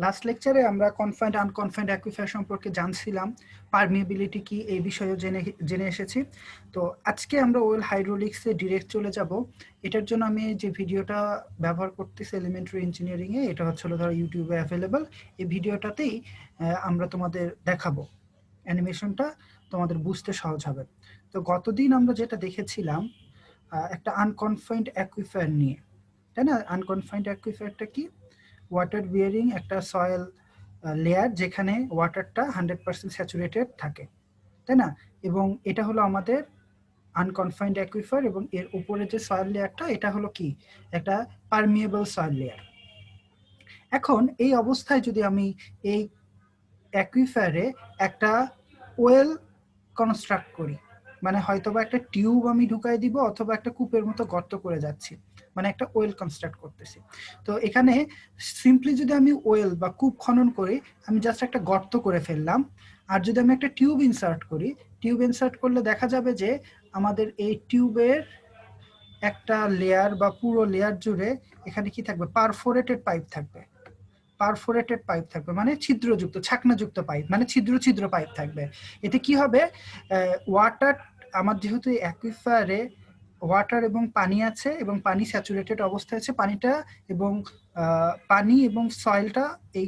Last লেকচারে আমরা confined আনকনফাইন্ড aquifer সম্পর্কে জানছিলাম, পারমিয়াবিলিটি কি এই বিষয়েও জেনে এসেছি। তো আজকে আমরা ওয়েল হাইড্রোলিক্সে ডিরেক্ট চলে যাব। এটার জন্য আমি যে ভিডিওটা ব্যবহার করতেছি এলিমেন্টারি ইঞ্জিনিয়ারিং এ, এটা হচ্ছে ধরো ইউটিউবে অ্যাভেলেবল। এই ভিডিওটাতেই আমরা তোমাদের দেখাবো, অ্যানিমেশনটা তোমাদের বুঝতে সহজ হবে। তো গতদিন আমরা যেটা দেখেছিলাম একটা আনকনফাইন্ড অ্যাকুইফার নিয়ে, তাই না? আনকনফাইন্ড অ্যাকুইফারটা কি? ওয়াটার বিয়ারিং একটা সয়েল লেয়ার যেখানে ওয়াটারটা 100% স্যাচুরেটেড থাকে, তাই না? এবং এটা হলো আমাদের আনকনফাইন্ড অ্যাকুইফার, এবং এর উপরে যে সয়েল লেয়ারটা এটা হলো কি, একটা পারমিয়েবল সয়েল লেয়ার। এখন এই অবস্থায় যদি আমি এই অ্যাকুইফারে একটা ওয়েল কনস্ট্রাক্ট করি, মানে হয়তোবা একটা টিউব আমি ঢুকাই দিব অথবা একটা কূপের মতো গর্ত করে যাচ্ছি, মানে একটা ওয়েল কনস্ট্রাক্ট করতেছি। তো এখানে সিম্পলি যদি আমি ওয়েল বা কূপ খনন করি, আমি জাস্ট একটা গর্ত করে ফেললাম। আর যদি আমি একটা টিউব ইনসার্ট করি, টিউব ইনসার্ট করলে দেখা যাবে যে আমাদের এই টিউবের একটা লেয়ার বা পুরো লেয়ার জুড়ে এখানে কি থাকবে, পারফোরেটেড পাইপ থাকবে। পারফোরেটেড পাইপ থাকবে মানে ছিদ্রযুক্ত, ছাকনাযুক্ত পাইপ, মানে ছিদ্র ছিদ্র পাইপ থাকবে। এতে কি হবে, ওয়াটার, আমার যেহেতু অ্যাকুইফারে ওয়াটার এবং পানি আছে এবং পানি স্যাচুরেটেড অবস্থায় আছে, পানিটা এবং পানি এবং সয়েলটা এই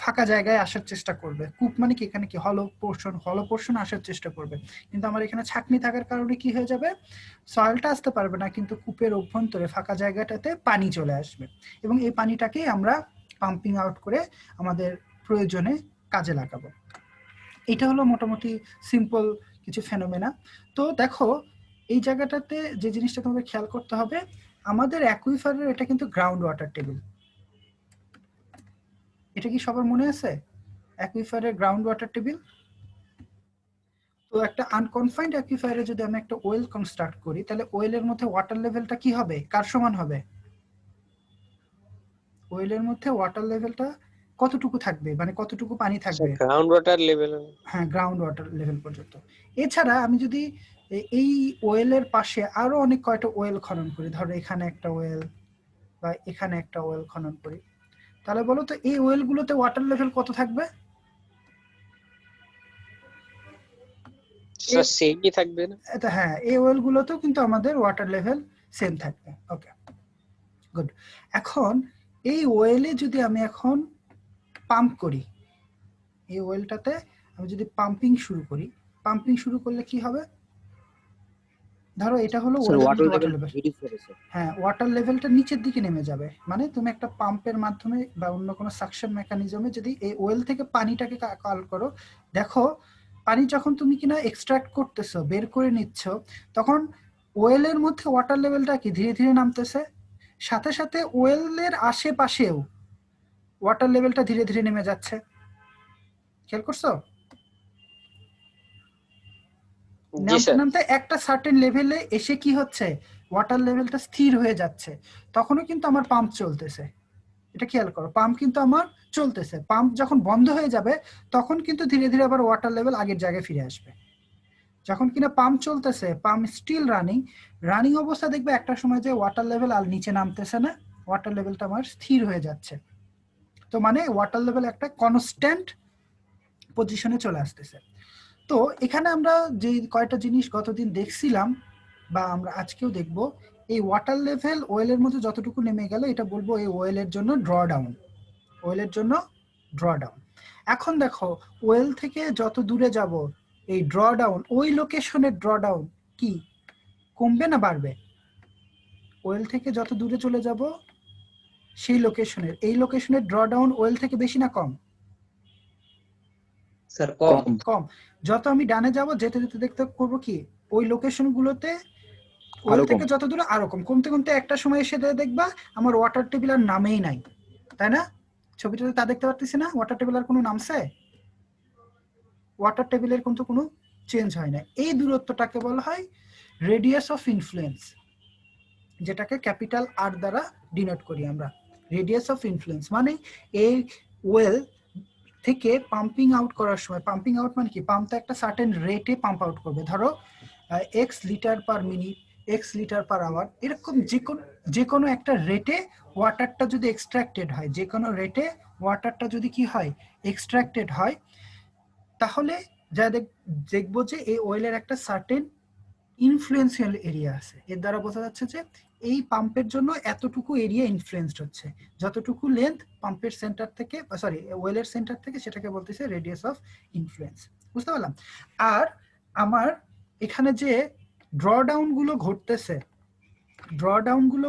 ফাঁকা জায়গায় আসার চেষ্টা করবে। কূপ মানে কি, এখানে কি হলো পোর্শন আসার চেষ্টা করবে। কিন্তু আমার এখানে ছাকনি থাকার কারণে কি হয়ে যাবে, সয়েলটা আসতে পারবে না, কিন্তু কূপের অভ্যন্তরে ফাঁকা জায়গাটাতে পানি চলে আসবে, এবং এই পানিটাকেই আমরা পাম্পিং আউট করে আমাদের প্রয়োজনে কাজে লাগাবো। এটা হলো মোটামুটি সিম্পল কিছু ফেনোমেনা। তো দেখো এই জায়গাটাতে যে জিনিসটা তোমাদের খেয়াল করতে হবে, আমাদের অ্যাকুইফারের এটা কিন্তু গ্রাউন্ড ওয়াটার টেবিল। এটা কি সবার মনে আছে, অ্যাকুইফারের গ্রাউন্ড ওয়াটার টেবিল? তো একটা আনকনফাইন্ড অ্যাকুইফারে যদি আমি একটা ওয়েল কনস্ট্রাক্ট করি, তাহলে ওয়েলের মধ্যে ওয়াটার লেভেলটা কি হবে, কার সমান হবে? ওয়েলের মধ্যে ওয়াটার লেভেলটা কতটুকু থাকবে, মানে কতটুকু পানি থাকবে? Ground water level. হ্যাঁ, গ্রাউন্ড ওয়াটার লেভেল পর্যন্ত। এছাড়া আমি যদি এই ওয়েলের পাশে আরো অনেক কয়টা ওয়েল খনন করি, ধরো এখানে একটা ওয়েল বা এখানে একটা ওয়েল খনন করি, তাহলে বলো তো এই ওয়েলগুলোতে ওয়াটার লেভেল কত থাকবে? সেমই থাকবে না? হ্যাঁ, এই ওয়েলগুলোতেও কিন্তু আমাদের ওয়াটার লেভেল সেম থাকবে। ওকে, গুড। এখন এই ওয়েলে যদি আমি এখন পাম্প করি, এই ওয়েলটাতে আমি যদি পাম্পিং শুরু করি, পাম্পিং শুরু করলে কি হবে, ধরো এটা হলো ওয়াটার লেভেল। হ্যাঁ, ওয়াটার লেভেলটা নিচের দিকে নেমে যাবে, মানে তুমি একটা পাম্পের মাধ্যমে বা অন্য কোনো সাকশন মেকানিজমে যদি এই ওয়েল থেকে পানিটাকে কল করো, দেখো পানি যখন তুমি কিনা এক্সট্রাক্ট করতেছো, বের করে নিচ্ছ, তখন ওয়েলের মধ্যে ওয়াটার লেভেলটা কি ধীরে ধীরে নামতেছে, সাথে সাথে ওয়েলের আশেপাশেও ওয়াটার লেভেলটা ধীরে ধীরে নেমে যাচ্ছে। খেয়াল করছো? নামতে নামতে একটা সার্টেন লেভেলে এসে কি হচ্ছে, ওয়াটার লেভেলটা স্থির হয়ে যাচ্ছে। তখনও কিন্তু আমার পাম্প চলতেছে, এটা খেয়াল করো, পাম্প কিন্তু আমার চলতেছে। পাম্প যখন বন্ধ হয়ে যাবে তখন কিন্তু ধীরে ধীরে আবার ওয়াটার লেভেল আগের জায়গায় ফিরে আসবে। যখন কিনা পাম্প চলতেছে, পাম্প স্টিল রানিং অবস্থা, দেখবে একটা সময় যে ওয়াটার লেভেল আর নিচে নামতেছে না, ওয়াটার লেভেলটা আমার স্থির হয়ে যাচ্ছে। তো মানে ওয়াটার লেভেল একটা কনস্ট্যান্ট পজিশনে চলে আসতেছে। তো এখানে আমরা যে কয়টা জিনিস গতদিন দেখছিলাম বা আমরা আজকেও দেখব, এই ওয়াটার লেভেল ওয়েলের মধ্যে যতটুকু নেমে গেল এটা বলবো এই ওয়েলের জন্য ড্র ডাউন, ওয়েলের জন্য ড্র ডাউন। এখন দেখো ওয়েল থেকে যত দূরে যাব এই ড্র ডাউন, ওই লোকেশনের ড্র ডাউন কি কমবে না বাড়বে? ওয়েল থেকে যত দূরে চলে যাব সেই লোকেশনের, এই লোকেশনের ড্র ডাউন ওয়েল থেকে বেশি না কম? স্যার কম। কম। যত আমি ডানে যাব যেতে যেতে দেখতে করব কি, ওই লোকেশন গুলোতে ওয়েল থেকে যত দূরে আরো কম, কমতে কমতে একটা সময় এসে দেখবা আমার ওয়াটার টেবিল আর নামেই নাই, তাই না? ছবিটাতে তা দেখতে পারতেছি না, ওয়াটার টেবিল আর কোনো নামছে, ওয়াটার টেবিলের কিন্তু কোনো চেঞ্জ হয় না। এই দূরত্বটাকে বলা হয় রেডিয়াস অফ ইনফ্লুয়েন্স, যেটাকে ক্যাপিটাল আর দ্বারা ডিনোট করি আমরা। রেডিয়াস অফ ইনফ্লুয়েন্স মানে এই ওয়েল থেকে পাম্পিং আউট করার সময়, পাম্পিং আউট মানে কি, পাম্পটা একটা সার্টেন রেটে পাম্প আউট করবে, ধরো x litre per minute, x litre per hour, এরকম যে কোনো একটা রেটে ওয়াটারটা যদি এক্সট্রাক্টেড হয়, যে কোনো রেটে ওয়াটারটা যদি কি হয় এক্সট্রাক্টেড হয়, তাহলে যা দেখবো যে এই ওয়েলের একটা সার্টেন ইনফ্লুয়েন্সিয়াল এরিয়া আছে। এর দ্বারা বোঝা যাচ্ছে যে এই পাম্পের জন্য এতটুকু এরিয়া ইনফ্লুয়েন্সড হচ্ছে, যতটুকু লেন্থ পাম্পের সেন্টার থেকে, সরি ওয়েলের সেন্টার থেকে, সেটাকে বলতেছে রেডিয়াস অফ ইনফ্লুয়েন্স। বুঝতে পারলাম? আর আমার এখানে যে ড্রডাউন গুলো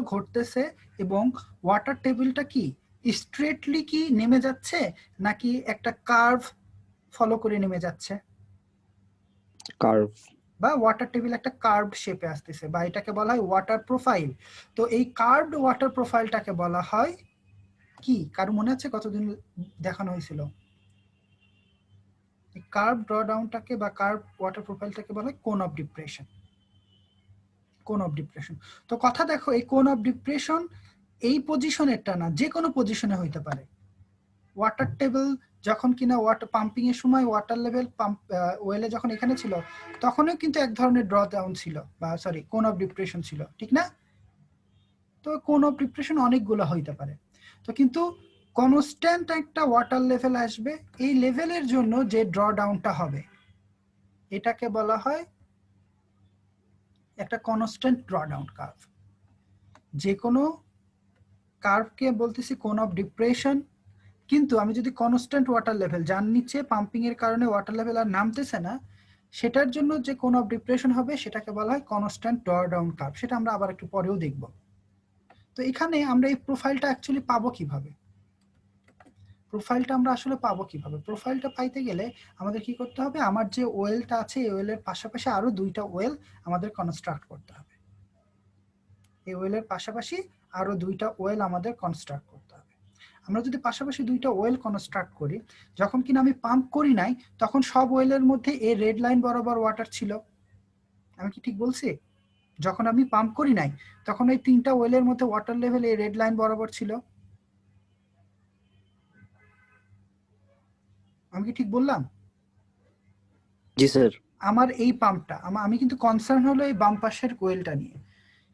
ঘটতেছে এবং ওয়াটার টেবিলটা কি স্ট্রেটলি কি নেমে যাচ্ছে নাকি একটা কার্ভ ফলো করে নেমে যাচ্ছে? কার্ভ। বা ওয়াটার টেবিল একটা কার্ভড শেপে আসতেছে, বা এটাকে বলা হয় ওয়াটার প্রোফাইল। তো এই কার্ভড ওয়াটার প্রোফাইলটাকে বলা হয় কি? কারো মনে আছে কতদিন দেখানো হয়েছিল? এই কার্ভ ড্রডাউনটাকে বা কার্ভ ওয়াটার প্রোফাইলটাকে বলা হয় কোন অফ ডিপ্রেশন। কোন অফ ডিপ্রেশন। তো কথা দেখো, এই কোন অফ ডিপ্রেশন এই পজিশনেরটা না, যে কোনো পজিশনে হইতে পারে। ওয়াটার টেবিল যখন কিনা ওয়াটার পাম্পিং এর সময় ওয়াটার লেভেল পাম্প ওয়েলে যখন এখানে ছিল, তখনও কিন্তু এক ধরনের ড্র ডাউন ছিল, বা সরি কোন অফ ডিপ্রেশন ছিল, ঠিক না? তো কোন অফ ডিপ্রেশন অনেকগুলো হইতে পারে। তো কিন্তু কনস্ট্যান্ট একটা ওয়াটার লেভেল আসবে, এই লেভেলের জন্য যে ড্র ডাউনটা হবে এটাকে বলা হয় একটা কনস্ট্যান্ট ড্র ডাউন কার্ভ। যে কোনো কার্ভকে বলতেছি কোন অফ ডিপ্রেশন। কিন্তু আমি যদি কনস্ট্যান্ট ওয়াটার লেভেল, যার নিচে পাম্পিং এর কারণে ওয়াটার লেভেল আর নামতেছে না, সেটার জন্য যে কোন অফ ডিপ্রেশন হবে সেটাকে বলা হয় কনস্ট্যান্ট ড্র ডাউন কার্ভ। সেটা আমরা আবার একটু পরেও দেখব। তো এখানে আমরা এই প্রোফাইলটা অ্যাকচুয়ালি পাবো কিভাবে? প্রোফাইলটা পাইতে গেলে আমাদের কি করতে হবে? আমার যে ওয়েলটা আছে এই ওয়েলের পাশাপাশি আরো দুইটা ওয়েল আমাদের কনস্ট্রাক্ট করতে হবে। এই ওয়েলের পাশাপাশি আরো দুইটা ওয়েল আমাদের কনস্ট্রাক্ট করতে হবে। আমরা যদি পাশাপাশি দুইটা ওয়েল কনস্ট্রাক্ট করি, যখন কিনা আমি পাম্প করি নাই তখন সব ওয়েলের মধ্যে এই রেড লাইন বরাবর ওয়াটার ছিল। আমি কি ঠিক বলছি? যখন আমি পাম্প করি নাই তখন এই তিনটা ওয়েলের মধ্যে ওয়াটার লেভেল এই রেড লাইন বরাবর ছিল। আমি কি ঠিক বললাম? জি স্যার। আমার এই পাম্পটা, আমি কিন্তু কনসার্ন হলো এই বাম পাশের ওয়েলটা নিয়ে।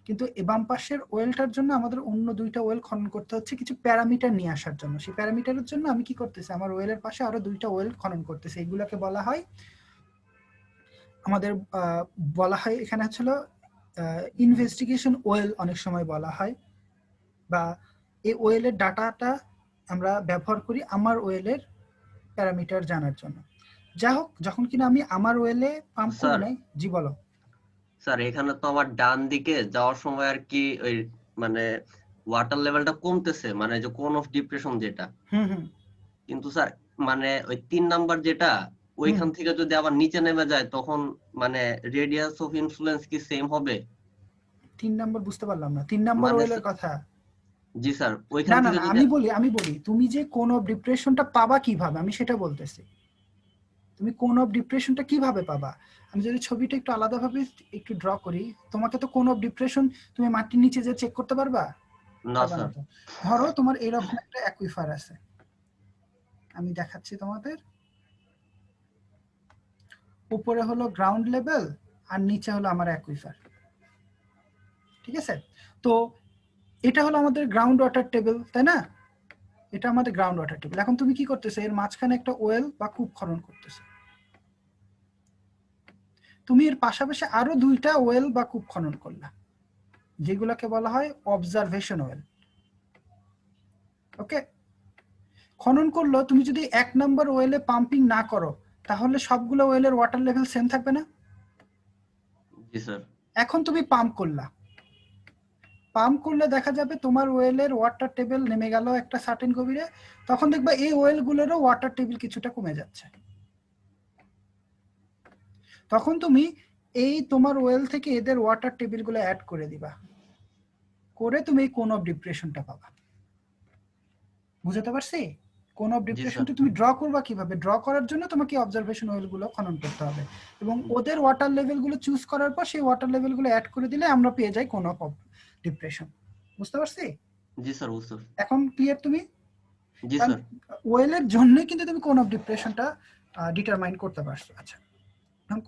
কিন্তু এই বাম পাশের ওয়েলটার জন্য আমাদের অন্য দুইটা ওয়েল খনন করতে হচ্ছে কিছু প্যারামিটার নিয়ে আসার জন্য। সেই প্যারামিটারের জন্য আমি কি করতেছি? আমার ওয়েলের পাশে আরো দুইটা ওয়েল খনন করতেছি। এগুলোকে বলা হয় আমাদের বলা হয় এখানে হচ্ছিল ইনভেস্টিগেশন ওয়েল অনেক সময় বলা হয়, বা এই ওয়েলের ডাটাটা আমরা ব্যবহার করি আমার ওয়েলের প্যারামিটার জানার জন্য। যাই হোক, যখন কিনা আমি আমার ওয়েলে পাম্প করি নাই। জি বলো। স্যার এখানে তো আমার ডান দিকে যাওয়ার সময় আর কি ওই মানে ওয়াটার লেভেলটা কমতেছে, মানে যে কোন অফ ডিপ্রেশন যেটা। কিন্তু স্যার মানে ওই 3 নাম্বার যেটা, ওইখান থেকে যদি আবার নিচে নেমে যায় তখন মানে রেডিয়াস অফ ইনফ্লুয়েন্স কি সেম হবে? 3 নাম্বার বুঝতে পারলাম না। 3 নাম্বার ওয়েলের কথা? জি স্যার, ওইখান না থেকে না, যদি আমি বলি তুমি যে কোন অফ ডিপ্রেশনটা পাবা কিভাবে, আমি সেটা বলতেছি। তুমি কোন অফ ডিপ্রেশনটা কিভাবে পাবা? আমি যদি ছবিটা একটু আলাদাভাবে একটু ড্র করি, তোমাকে তো কোন অফ ডিপ্রেশন তুমি মাটির নিচে যে চেক করতে পারবা না স্যার। ধরো তোমার এরকম একটা অ্যাকুইফার আছে, আমি দেখাচ্ছি তোমাদের। উপরে হলো গ্রাউন্ড লেভেল আর নিচে হলো আমার অ্যাকুইফার, ঠিক আছে? তো এটা হলো আমাদের গ্রাউন্ড ওয়াটার টেবিল, তাই না? এটা আমাদের গ্রাউন্ড ওয়াটার টেবিল। এখন তুমি কি করতেছো? এর মাঝখানে একটা ওয়েল বা কূপ খনন করতেছো। তুমি এর পাশাপাশি আরো দুইটা ওয়েল বা কূপ খনন করলা, যেগুলোকে বলা হয় অবজারভেশন ওয়েল। ওকে, খনন করলো। তুমি যদি 1 নাম্বার ওয়েলে পাম্পিং না করো তাহলে সবগুলো ওয়েলের ওয়াটার লেভেল সেম থাকবে না? জি স্যার। এখন তুমি পাম্প করলে দেখা যাবে তোমার ওয়েলের ওয়াটার টেবিল নেমে গেল একটা সার্টেন গভীরে, তখন দেখবা এই ওয়েলগুলোরও ওয়াটার টেবিল কিছুটা কমে যাচ্ছে। তখন তুমি এই তোমার ওয়েল থেকে এদের ওয়াটার টেবিলগুলো অ্যাড করে দিবা, করে তুমি এই কোন অফ ডিপ্রেশনটা পাবা। বুঝতে পারছি? কোন অফ ডিপ্রেশনটা তুমি ড্র করবা কিভাবে? ড্র করার জন্য তোমাকে অবজারভেশন ওয়েলগুলো খনন করতে হবে এবং ওদের ওয়াটার লেভেলগুলো চুজ করার পর সেই ওয়াটার লেভেলগুলো অ্যাড করে দিলে আমরা পেয়ে যাই কোন অফ ডিপ্রেশন। বুঝতে পারছি? জি স্যার, বুঝতে। এখন ক্লিয়ার তুমি? জি স্যার। ওয়েলের জন্য কিন্তু তুমি কোন অফ ডিপ্রেশনটা ডিটারমাইন করতে পারছো। আচ্ছা,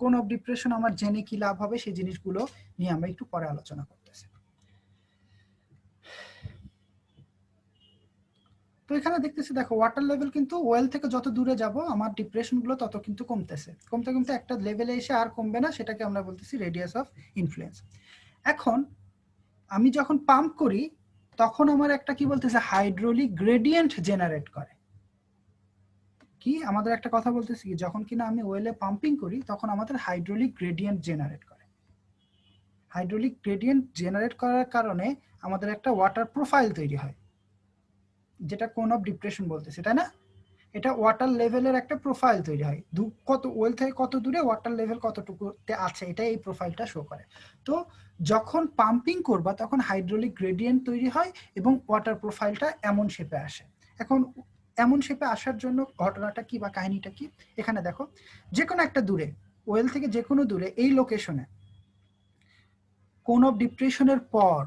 কোন অফ ডিপ্রেশন আমার জেনে কি লাভ হবে সেই জিনিসগুলো নিয়ে আমরা একটু পরে আলোচনা করতেছি। তো এখানে দেখতেছি দেখো ওয়াটার লেভেল কিন্তু ওয়েল থেকে যত দূরে যাব আমার ডিপ্রেশন গুলো তত কিন্তু কমতেছে, কমতে কমতে একটা লেভেলে এসে আর কমবে না, সেটাকে আমরা বলতেছি রেডিয়াস অফ ইনফ্লুয়েন্স। এখন আমি যখন পাম্প করি তখন আমার একটা কি বলতেছে হাইড্রোলিক গ্রেডিয়েন্ট জেনারেট করে। কি আমাদের একটা কথা বলতেছি কি যখন কিনা আমি ওয়েলে পাম্পিং করি তখন আমাদের হাইড্রোলিক গ্রেডিয়েন্ট জেনারেট করে। হাইড্রোলিক গ্রেডিয়েন্ট জেনারেট করার কারণে আমাদের একটা ওয়াটার প্রোফাইল তৈরি হয়, যেটা কোন অফ ডিপ্রেশন বলতেছে, তাই না? এটা ওয়াটার লেভেলের একটা প্রোফাইল তৈরি হয়, কত ওয়েল থেকে কত দূরে ওয়াটার লেভেল কতটুকুতে আছে, এটা এই প্রোফাইলটা শো করে। তো যখন পাম্পিং করবা তখন হাইড্রোলিক গ্রেডিয়েন্ট তৈরি হয় এবং ওয়াটার প্রোফাইলটা এমন শেপে আসে। এখন এমন শেপে আসার জন্য ঘটনাটা কি বা কাহিনীটা কি, এখানে দেখো যে কোনো একটা দূরে ওয়েল থেকে যে কোনো দূরে এই লোকেশনে কোন অফ ডিপ্রেশনের পর,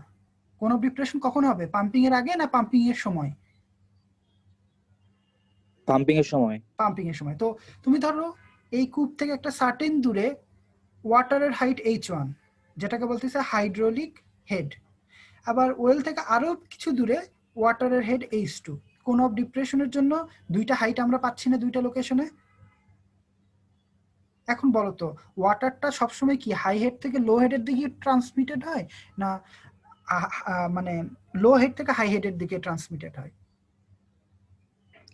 কোন অফ ডিপ্রেশন কখন হবে, পাম্পিং এর আগে না পাম্পিং এর সময়? পাম্পিং এর সময়। পাম্পিং এর সময়। তো তুমি ধরো এই কূপ থেকে একটা সার্টেন দূরে ওয়াটারের হাইট h1, যেটাকে বলতেছে হাইড্রোলিক হেড। আবার ওয়েল থেকে আরো কিছু দূরে ওয়াটারের হেড h2। কোন অফ ডিপ্রেশনের জন্য দুইটা হাইট আমরা পাচ্ছি না দুইটা লোকেশনে। এখন বলো তো ওয়াটারটা সবসময় কি হাই হেড থেকে লো হেডের দিকে ট্রান্সমিটেড হয় না মানে লো হেড থেকে হাই হেডের দিকে ট্রান্সমিটেড হয়?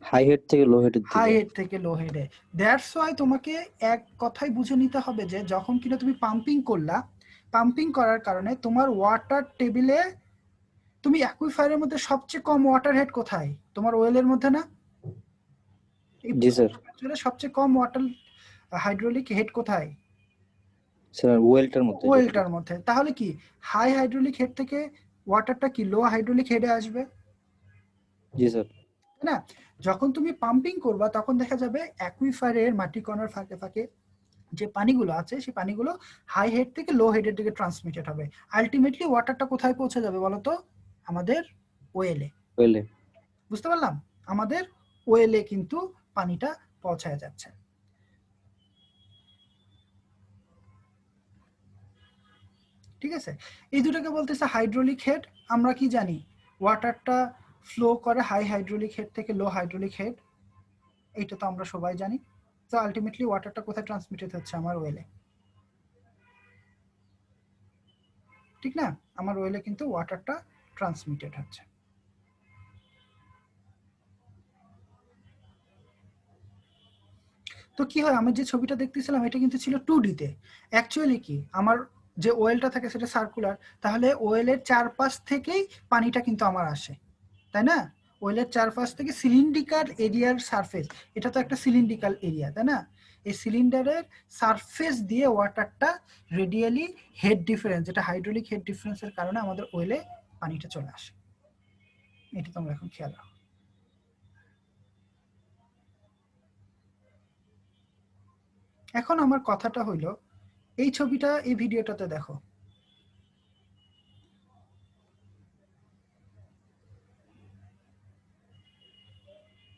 হাই হেড থেকে লো হেডের দিকে। হাই হেড থেকে লো হেডে। দ্যাটস ওয়াই তোমাকে এক কথাই বুঝে নিতে হবে যে যখন কিনা তুমি পাম্পিং করলা, পাম্পিং করার কারণে তোমার ওয়াটার টেবিলে তুমি অ্যাকুইফায়ারের মধ্যে সবচেয়ে কম ওয়াটার হেড কোথায়? তোমার ওয়েলের মধ্যে না? জি স্যার। সবচেয়ে কম ওয়াটার হাইড্রোলিক হেড কোথায়? স্যার ওয়েলটার মধ্যে। ওয়েলটার মধ্যে। তাহলে কি হাই হাইড্রোলিক হেড থেকে ওয়াটারটা কি লো হাইড্রোলিক হেডে আসবে? জি স্যার। তাই না? যখন তুমি পাম্পিং করবা তখন দেখা যাবে অ্যাকুইফায়ারের মাটি কণার ফাঁকে ফাঁকে যে পানিগুলো আছে সেই পানিগুলো হাই হেড থেকে লো হেডের দিকে ট্রান্সমিটেড হবে। আলটিমেটলি ওয়াটারটা কোথায় পৌঁছে যাবে বলতো? আমাদের ওয়েলে। ওয়েলে। বুঝতে পারলাম? আমাদের ওয়েলে কিন্তু পানিটা পৌঁছায় যাচ্ছে। ঠিক আছে, এই দুটোকে বলতেছে হাইড্রোলিক হেড। আমরা কি জানি ওয়াটারটা ফ্লো করে হাই হাইড্রোলিক হেড থেকে লো হাইড্রোলিক হেড, এইটা তো আমরা সবাই জানি। তো আলটিমেটলি ওয়াটারটা কোথায় ট্রান্সমিটেড হচ্ছে? আমার ওয়েলে। ঠিক না? আমার ওয়েলে কিন্তু ওয়াটারটা ট্রান্সমিটেড হচ্ছে। তো কি হয়, আমি যে ছবিটা দেখতেছিলাম এটা কিন্তু ছিল 2D তে। অ্যাকচুয়ালি কি আমার যে ওয়েলটা থাকে সেটা সার্কুলার, তাহলে ওয়েলের চারপাশ থেকেই পানিটা কিন্তু আমার আসে, তাই না? ওয়েলের চারপাশ থেকে সিলিন্ড্রিক্যাল এরিয়ার সারফেস, এটা তো একটা সিলিন্ড্রিক্যাল এরিয়া, তাই না? এই সিলিন্ডারের সারফেস দিয়ে ওয়াটারটা রেডিয়ালি হেড ডিফারেন্স, যেটা হাইড্রোলিক হেড ডিফারেন্সের কারণে আমাদের ওয়েলে পানিটা চলে আসে। এটা তোমরা এখন খেয়াল রাখো। এখন আমার কথাটা হইলো এই ছবিটা এই ভিডিওটাতে দেখো।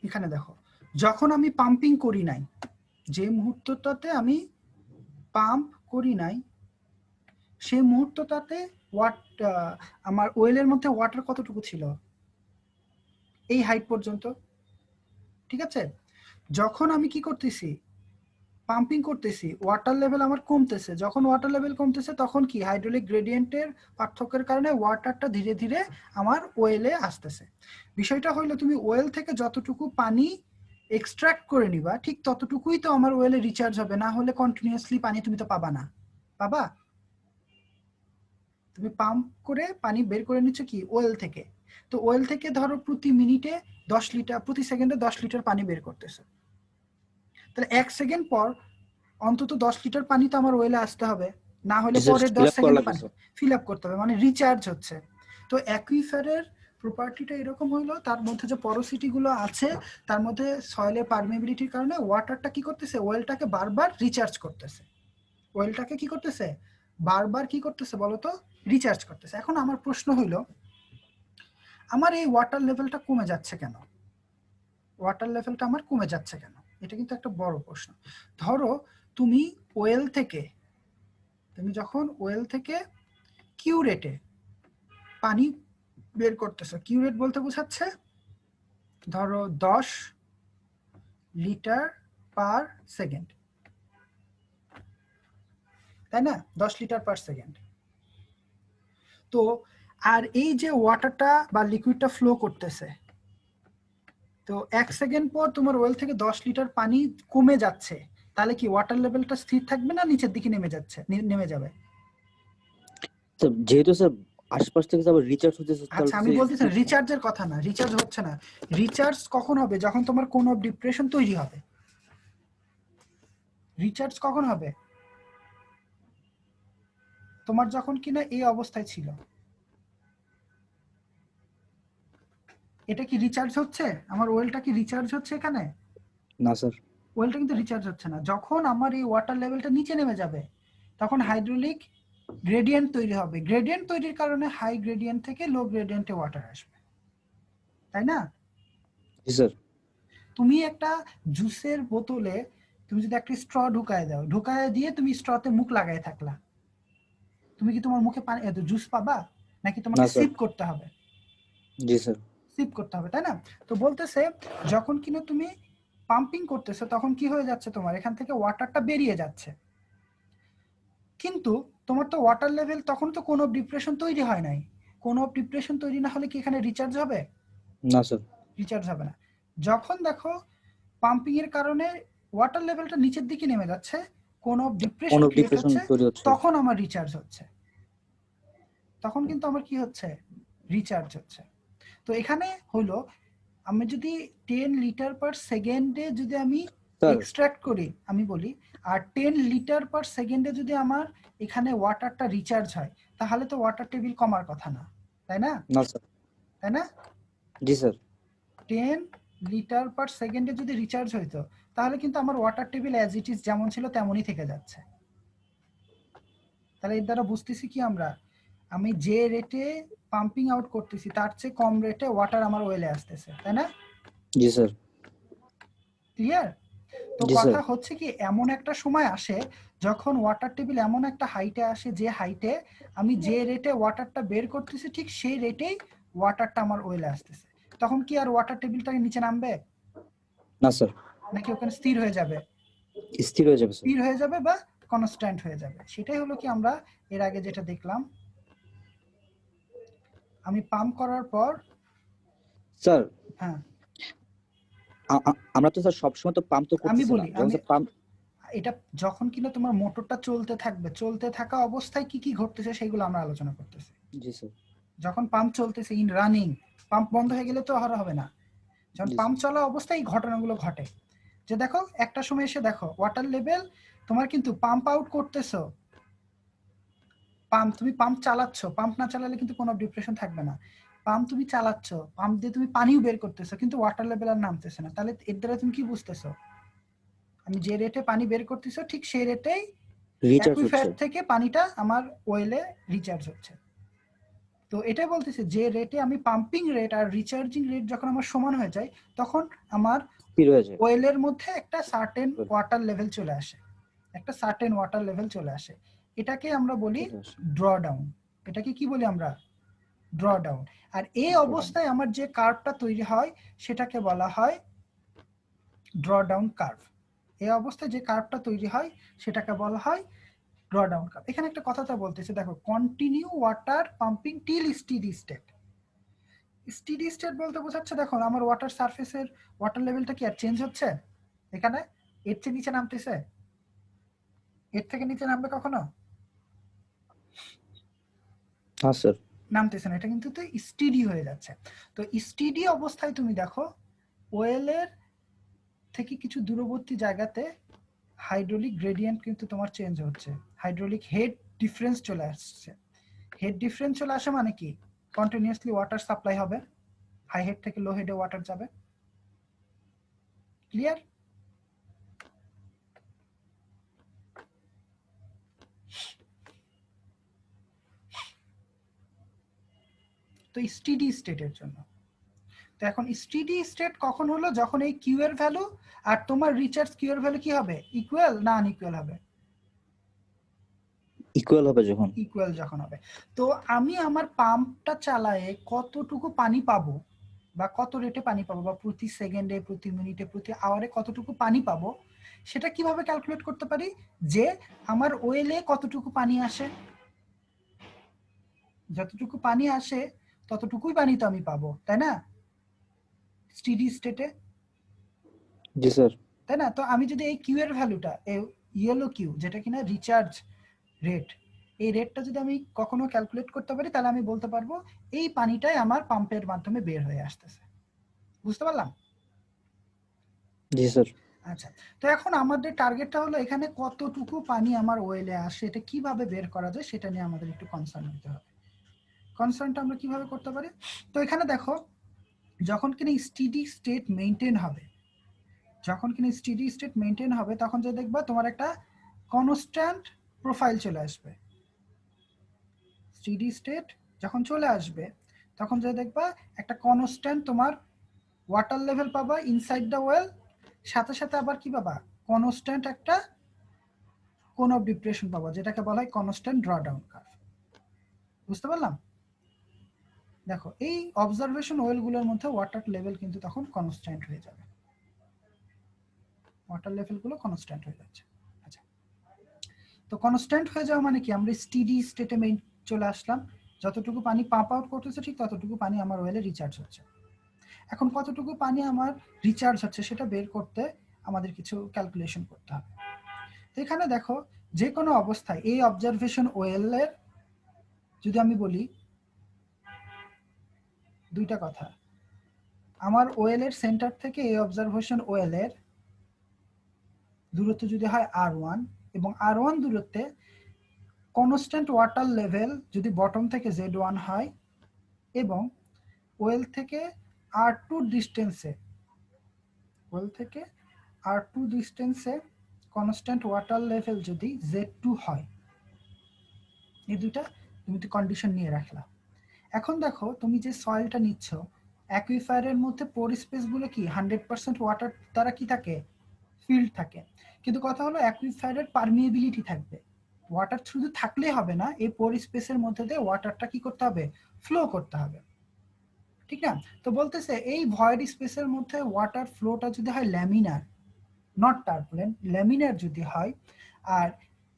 এখানে দেখো যখন আমি পাম্পিং করি নাই, যে মুহূর্তটাতে আমি পাম্প করি নাই সেই মুহূর্তটাতে আমার ওয়েলের মধ্যে ওয়াটার কতটুকু ছিল? এই হাইট পর্যন্ত। ঠিক আছে, যখন আমি কি করতেছি পাম্পিং করতেছি ওয়াটার লেভেল আমার কমতেছে। যখন ওয়াটার লেভেল কমতেছে তখন কি হাইড্রোলিক গ্রেডিয়েন্টের পার্থক্যের কারণে ওয়াটারটা ধীরে ধীরে আমার ওয়েলে আসতেছে। বিষয়টা হইলো তুমি ওয়েল থেকে যতটুকু পানি এক্সট্রাক্ট করে নিবা ঠিক ততটুকুই তো আমার ওয়েলে রিচার্জ হবে, না হলে কন্টিনিউয়াসলি পানি তুমি তো পাবা না। পাবা? তুমি পাম্প করে পানি বের করে নিচ্ছ কি ওয়েল থেকে, তো ওয়েল থেকে ধরো প্রতি মিনিটে 10 লিটার, প্রতি সেকেন্ডে 10 লিটার পানি বের করতেছে, তাহলে 1 সেকেন্ড পর অন্তত 10 লিটার পানি তো আমার ওয়েলে আসতে হবে, না হলে পরের 10 সেকেন্ডে পানি ফিল আপ করতে হবে, মানে রিচার্জ হচ্ছে। তো অ্যাকুইফারের প্রপার্টিটা এরকম হইলো, তার মধ্যে যে পরোসিটি গুলো আছে তার মধ্যে সয়েলের পারমিবিলিটির কারণে ওয়াটারটা কি করতেছে ওয়েলটাকে বারবার রিচার্জ করতেছে। ওয়েলটাকে কি করতেছে বারবার কি করতেছে বলতো? রিচার্জ করতেছে। এখন আমার প্রশ্ন হইলো আমার এই ওয়াটার লেভেলটা কমে যাচ্ছে কেন? ওয়াটার লেভেলটা আমার কমে যাচ্ছে কেন? এটা কিন্তু একটা বড় প্রশ্ন। ধরো তুমি ওয়েল থেকে, তুমি যখন ওয়েল থেকে কিউ রেটে পানি বের করতেছো, কিউ রেট বলতে বোঝাচ্ছে ধরো 10 লিটার পার সেকেন্ড, তাই না? 10 লিটার পার সেকেন্ড। তো আর এই যে ওয়াটারটা বা লিকুইডটা ফ্লো করতেছে, তো 1 সেকেন্ড পর তোমার ওয়েল থেকে 10 লিটার পানি কমে যাচ্ছে, তাহলে কি ওয়াটার লেভেলটা স্থির থাকবে না নিচের দিকে নেমে যাচ্ছে, নেমে যাবে? তো যেহেতু স্যার আশপাশ থেকে আবার রিচার্জ হতেছে, আচ্ছা, আমি বলতেছি রিচার্জের কথা না, রিচার্জ হচ্ছে না। রিচার্জ কখন হবে? যখন তোমার কোন ডিপ্রেশন তৈরি হবে। রিচার্জ কখন হবে? তোমার যখন কিনা এই অবস্থায় ছিল। এটা কি রিচার্জ হচ্ছে? আমার ওয়েলটা কি রিচার্জ হচ্ছে এখানে? না স্যার। ওয়েলটা কিন্তু রিচার্জ হচ্ছে না। যখন আমার এই ওয়াটার লেভেলটা নিচে নেমে যাবে, তখন হাইড্রোলিক গ্রেডিয়েন্ট তৈরি হবে। গ্রেডিয়েন্ট তৈরির কারণে হাই গ্রেডিয়েন্ট থেকে লো গ্রেডিয়েন্টে ওয়াটার আসবে, তাই না? জি স্যার। তুমি একটা জুসের বোতলে তুমি যদি একটা স্ট্র ঢুকায় দাও, ঢুকায় দিয়ে তুমি স্ট্রতে মুখ লাগায় থাকলা, তুমি কি তোমার মুখে পানি জুস পাবা? নাকি তোমাকে সিপ করতে হবে? জি স্যার। সিপ করতে হবে, তাই না? তো বলতেছে যখন কিনা তুমি পাম্পিং করতেছো, তখন কি হয়ে যাচ্ছে, তোমার এখান থেকে ওয়াটারটা বেরিয়ে যাচ্ছে, কিন্তু তোমার তো ওয়াটার লেভেল তখন তো কোনো ডিপ্রেশন তৈরি হয় নাই। কোনো ডিপ্রেশন তৈরি না হলে কি এখানে রিচার্জ হবে? না স্যার। রিচার্জ হবে না। যখন দেখো পাম্পিং এর কারণে ওয়াটার লেভেলটা নিচের দিকে নেমে যাচ্ছে, কোনো ডিপ্রেশন ক্রিয়েট হচ্ছে, তৈরি হচ্ছে। তখন আমার রিচার্জ হচ্ছে। তখন কিন্তু আমার কি হচ্ছে? রিচার্জ হচ্ছে। তো এখানে হলো, আমি যদি 10 লিটার পার সেকেন্ডে যদি আমি এক্সট্রাক্ট করি, আমি বলি, আর 10 লিটার পার সেকেন্ডে যদি আমার এখানে ওয়াটারটা রিচার্জ হয়, তাহলে তো ওয়াটার টেবিল কমার কথা না, তাই না? না স্যার। তাই না? জি স্যার। 10 লিটার পার সেকেন্ডে যদি রিচার্জ হইতো, তাহলে কিন্তু আমার water table as it is যেমন ছিল তেমনই থেকে যাচ্ছে। তাহলে এর দ্বারা বুঝতেছি কি আমরা, আমি যে রেটে পাম্পিং আউট করতেছি তার চেয়ে কম রেটে ওয়াটার আমার ওয়েলে আসতেছে, তাই না? জি স্যার। ক্লিয়ার? তো কথা হচ্ছে কি, এমন একটা সময় আসে যখন ওয়াটার টেবিল এমন একটা হাইটে আসে, যে হাইটে আমি যে রেটে ওয়াটারটা বের করতেছি ঠিক সেই রেটেই ওয়াটারটা আমার ওয়েলে আসতেছে। তখন কি আর ওয়াটার টেবিলটা নিচে নামবে? না স্যার। নাকি ওখানে স্থির হয়ে যাবে? স্থির হয়ে যাবে স্যার। স্থির হয়ে যাবে বা কনস্ট্যান্ট হয়ে যাবে। সেটাই হলো কি আমরা এর আগে যেটা দেখলাম, আমি পাম্প করার পর। স্যার হ্যাঁ, আমরা তো স্যার সবসময় তো পাম্প তো আমি করতেছি না, বলি, যখন স্যার পাম্প, এটা যখন কিনা তোমার মোটরটা চলতে থাকবে, চলতে থাকা অবস্থায় কি কি ঘটতেছে সেগুলো আমরা আলোচনা করতেছি। জি স্যার। যখন পাম্প চলতেছে, ইন রানিং, পাম্প বন্ধ হয়ে গেলে তো আর হবে না। যখন পাম্প চলা অবস্থায় এই ঘটনাগুলো ঘটে, যে দেখো একটা সময় এসে দেখো ওয়াটার লেভেল, তোমার কিন্তু পাম্প আউট করতেছো, পাম্প তুমি পাম্প চালাচ্ছ, পাম্প না চালালে কিন্তু কোনো ডিপ্রেশন থাকবে না। পাম্প তুমি চালাচ্ছ, পাম্প দিয়ে তুমি পানিও বের করতেছো, কিন্তু ওয়াটার লেভেল আর নামতেছে না। তাহলে এর দ্বারা তুমি কি বুঝতেছো? আমি যে রেটে পানি বের করতেছো ঠিক সেই রেটেই অ্যাকুইফায়ার থেকে পানিটা আমার ওয়েলে রিচার্জ হচ্ছে। তো এটাই বলতেছে যে রেটে আমি পাম্পিং রেট আর রিচার্জিং রেট যখন আমার সমান হয়ে যায়, তখন আমার ওয়েলের মধ্যে একটা সার্টেন ওয়াটার লেভেল চলে আসে, একটা সার্টেন ওয়াটার লেভেল চলে আসে। এটাকে আমরা বলি ড্র ডাউন। এটাকে কি বলি আমরা? Draw down. আর এই অবস্থায় আমার যে কার্ভটা তৈরি হয় সেটাকে বলা হয় ড্র ডাউন কার্ভ। এই অবস্থায় যে কার্ভটা তৈরি হয় সেটাকে বলা হয় ড্র ডাউন কার্ভ। এখানে একটা কথাটা বলতেছে, দেখো, continue water pumping till steady state. Steady state বলতে বোঝাচ্ছে, দেখো আমার ওয়াটার সারফেসের ওয়াটার লেভেলটা কি আর চেঞ্জ হচ্ছে? এখানে এর থেকে নিচে নামতেছে? এর থেকে নিচে নামবে কখনো? হ্যাঁ স্যার। নামতেছে না, এটা কিন্তু তো স্টেডি হয়ে যাচ্ছে। তো স্টেডি অবস্থায় তুমি দেখো ওয়েলের থেকে কিছু দূরবর্তী জায়গাতে হাইড্রোলিক গ্রেডিয়েন্ট কিন্তু তোমার চেঞ্জ হচ্ছে, হাইড্রোলিক হেড ডিফারেন্স চলে আসছে। হেড ডিফারেন্স চলে আসে মানে কি, কন্টিনিউয়াসলি ওয়াটার সাপ্লাই হবে, হাই হেড থেকে লো হেডে ওয়াটার যাবে। ক্লিয়ার? তো স্টেডি স্টেটের জন্য, তো তো এখন স্টেডি স্টেট কখন হলো, যখন এই কিউ এর ভ্যালু আর তোমার রিচার্জ কিউ এর ভ্যালু কি হবে, ইকুয়াল না আনইকুয়াল হবে? ইকুয়াল হবে যখন। ইকুয়াল যখন হবে। তো আমি আমার পাম্পটা চালায়ে কতটুকু পানি পাবো বা কত রেটে পানি পাবো বা প্রতি সেকেন্ডে, প্রতি মিনিটে, প্রতি আওয়ারে কতটুকু পানি পাবো, সেটা কিভাবে ক্যালকুলেট করতে পারি? যে আমার ওয়েলে কতটুকু পানি আসে, যতটুকু পানি আসে ততটুকুই পানি তো আমি পাবো, তাই না, স্টেডি স্টেটে, জি স্যার। তাই না? তো আমি যদি এই কিউ এর ভ্যালুটা, এই ইয়েলো কিউ যেটা কিনা রিচার্জ রেট, এই রেটটা যদি আমি কখনো ক্যালকুলেট করতে পারি, তাহলে আমি বলতে পারবো এই পানিটাই আমার পাম্পের মাধ্যমে বের হয়ে আসতেছে। বুঝতে পারলাম? জি স্যার। আচ্ছা, তো এখন আমাদের টার্গেটটা হলো এখানে কতটুকু পানি আমার ওয়েলে আসে, এটা কিভাবে বের করা যায় সেটা নিয়ে আমাদের একটু কনসার্ন হতে হবে। কনসার্নটা আমরা কিভাবে করতে পারি? তো এখানে দেখো, যখন কিনা স্টেডি স্টেট মেইনটেইন হবে, যখন কিনা স্টেডি স্টেট মেইনটেইন হবে, তখন যে দেখবা তোমার একটা কনস্ট্যান্ট প্রোফাইল চলে আসবে। স্টেডি স্টেট যখন চলে আসবে, তখন যে দেখবা একটা কনস্ট্যান্ট তোমার ওয়াটার লেভেল পাবা ইনসাইড দ্য ওয়েল, সাথে সাথে আবার কি পাবা, কনস্ট্যান্ট একটা কোন অফ ডিপ্রেশন পাবা, যেটাকে বলা হয় কনস্ট্যান্ট ড্রডাউন কার্ভ। বুঝতে পারলাম? দেখো, এই অবজারভেশন ওয়েলগুলোর মধ্যে ওয়াটার লেভেল কিন্তু তখন কনস্ট্যান্ট হয়ে যাবে, ওয়াটার লেভেলগুলো কনস্ট্যান্ট হয়ে যাচ্ছে। আচ্ছা, তো কনস্ট্যান্ট হয়ে যাওয়া মানে কি, আমরা স্টেডি স্টেটে চলে আসলাম, যতটুকু পানি পাম্প আউট করতেছে ঠিক ততটুকু পানি আমার ওয়েলে রিচার্জ হচ্ছে। এখন কতটুকু পানি আমার রিচার্জ হচ্ছে সেটা বের করতে আমাদের কিছু ক্যালকুলেশন করতে হবে। তো এখানে দেখো, যে কোনো অবস্থায় এই অবজারভেশন ওয়েলের যদি আমি বলি দুইটা কথা, আমার ওয়েলের সেন্টার থেকে এই অবজারভেশন ওয়েলের দূরত্ব যদি হয় R1 এবং R1 দূরত্বে কনস্ট্যান্ট ওয়াটার লেভেল যদি বটম থেকে Z1 হয় এবং ওয়েল থেকে R2 ডিস্টেন্সে, ওয়েল থেকে R2 ডিস্টেন্সে কনস্ট্যান্ট ওয়াটার লেভেল যদি Z2 হয়, এই দুইটা তুমি তো কন্ডিশন নিয়ে রাখলা। এখন দেখো, তুমি যে সয়েলটা নিচ্ছ, অ্যাকুইফায়ারের মধ্যে পোর স্পেসগুলো কি 100% ওয়াটার দ্বারা কি থাকে, ফিল্ড থাকে। কিন্তু কথা হলো অ্যাকুইফায়ারের পারমিয়েবিলিটি থাকবে, ওয়াটার শুধু থাকলেই হবে না, এই পোর স্পেসের মধ্যে দিয়ে ওয়াটারটা কি করতে হবে, ফ্লো করতে হবে, ঠিক না? তো বলতেছে এই ভয়েড স্পেসের মধ্যে ওয়াটার ফ্লোটা যদি হয় ল্যামিনার, নট টার্বুলেন্ট, ল্যামিনার যদি হয়, আর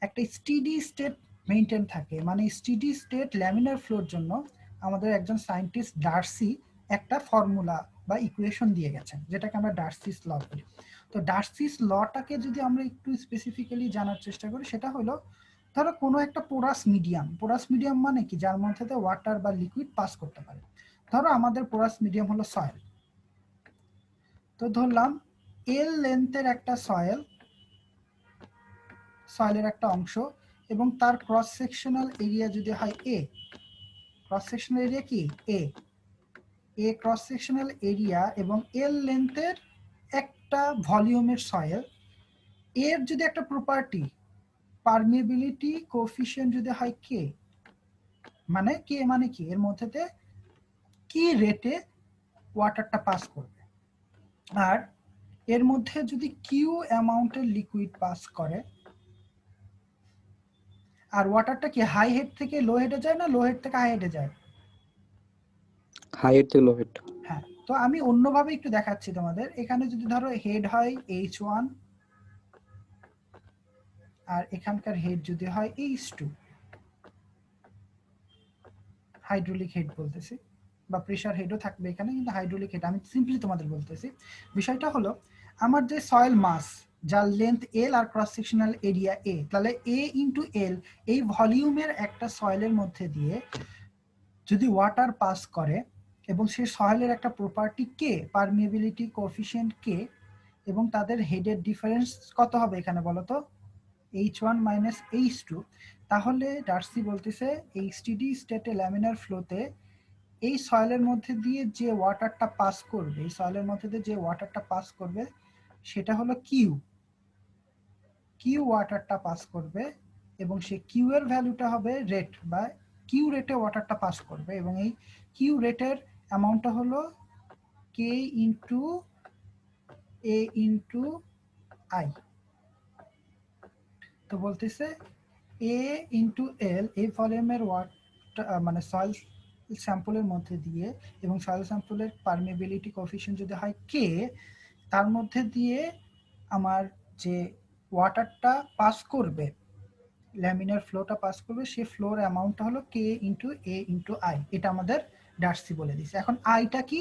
একটা স্টেডি স্টেট মেইনটেইন থাকে, মানে স্টেডি স্টেট ল্যামিনার ফ্লোর জন্য আমাদের একজন সায়েন্টিস্ট ডার্সি একটা ফর্মুলা বা ইকুয়েশন দিয়ে গেছেন, যেটাকে আমরা ডার্সিস ল বলি। তো ডার্সিস লটাকে যদি আমরা একটু স্পেসিফিক্যালি জানার চেষ্টা করি, সেটা হলো, ধরো কোনো একটা পোরাস মিডিয়াম, পোরাস মিডিয়াম মানে কি, যার মধ্যে ওয়াটার বা লিকুইড পাস করতে পারে। ধরো আমাদের পোরাস মিডিয়াম হলো সয়েল, তো ধরলাম এল লেন্থের একটা সয়েলের একটা অংশ, এবং তার ক্রস সেকশনাল এরিয়া যদি হয় এ, ক্রস সেকশনাল এরিয়া কি এ ক্রস সেকশনাল এরিয়া, এবং এল লেন্থের একটা ভলিউমের সয়েল, এর যদি একটা প্রপার্টি পারমিয়েবিলিটি কোএফিশিয়েন্ট যদি হয় কে, মানে কে মানে কি, এর মধ্যে কি রেটে ওয়াটারটা পাস করবে, আর এর মধ্যে যদি কিউ অ্যামাউন্টের লিকুইড পাস করে, আর ওয়াটারটা কি হাই হেড থেকে লো হেডে যায় না লো হেড থেকে হাই হেডে যায়? হাই হেড থেকে লো হেড। হ্যাঁ, তো আমি অন্যভাবে একটু দেখাচ্ছি তোমাদের। এখানে যদি ধরো হেড হয় H1 আর এখানকার হেড যদি হয় H2, হাইড্রোলিক হেড বলতেছি, বা প্রেসার হেডও থাকবে এখানে, কিন্তু হাইড্রোলিক হেড আমি সিম্পলি তোমাদের বলতেছি। বিষয়টা হলো, আমার যে সয়েল মাস যার লেন্থ এল আর ক্রস সেকশনাল এরিয়া এ, তাহলে এ ইন্টু এল, এই ভলিউমের একটা সয়েলের মধ্যে দিয়ে যদি ওয়াটার পাস করে, এবং সেই সয়েলের একটা প্রপার্টি কে, পারমিয়েবিলিটি কোএফিশিয়েন্ট কে, এবং তাদের হেডের ডিফারেন্স কত হবে এখানে বলো তো, H1 মাইনাস H2, তাহলে ডার্সি বলতেছে এই স্টেডি স্টেটে ল্যামিনার ফ্লোতে এই সয়েলের মধ্যে দিয়ে যে ওয়াটারটা পাস করবে, এই সয়েলের মধ্যে দিয়ে যে ওয়াটারটা পাস করবে সেটা হলো কিউ ওয়াটারটা পাস করবে, এবং সেই কিউ এর ভ্যালুটা হবে রেট, বা কিউ রেটে ওয়াটারটা পাস করবে, এবং এই কিউ রেটের অ্যামাউন্টটা হলো কে ইন্টু এ ইন্টু আই। তো বলতেছে এ ইন্টু এল এই ভলিউমের মানে সয়েল স্যাম্পলের মধ্যে দিয়ে, এবং সয়েল স্যাম্পলের পারমিবিলিটি কোএফিশিয়েন্ট যদি হয় কে, তার মধ্যে দিয়ে আমার যে ওয়াটারটা পাস করবে, ল্যামিনার ফ্লোটা পাস করবে, সেই ফ্লোর অ্যামাউন্টটা হলো কে ইন্টু এ ইন্টু আই। এটা আমাদের ডার্সি বলে দিচ্ছে। এখন আইটা কি?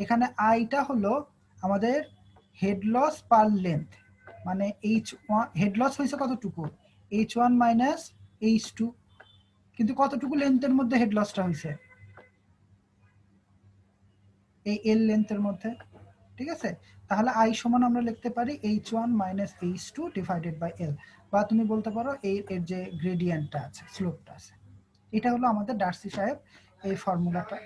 এখানে আইটা হলো আমাদের হেড লস পার লেন্থ, মানে H1 হেড লস হয়েছে কতটুকু, H1 মাইনাস H2, কিন্তু কতটুকু লেন্থের মধ্যে হেড লসটা হয়েছে, এই এল লেন্থের মধ্যে। ঠিক আছে, তাহলে আই সমান আমরা লিখতে পারি H1 minus H2 divided by এল, বা তুমি বলতে পারো এর যে গ্রেডিয়েন্টটা আছে, স্লোপটা আছে। এটা হলো আমাদের ডার্সি সাহেব এই ফর্মুলাটা।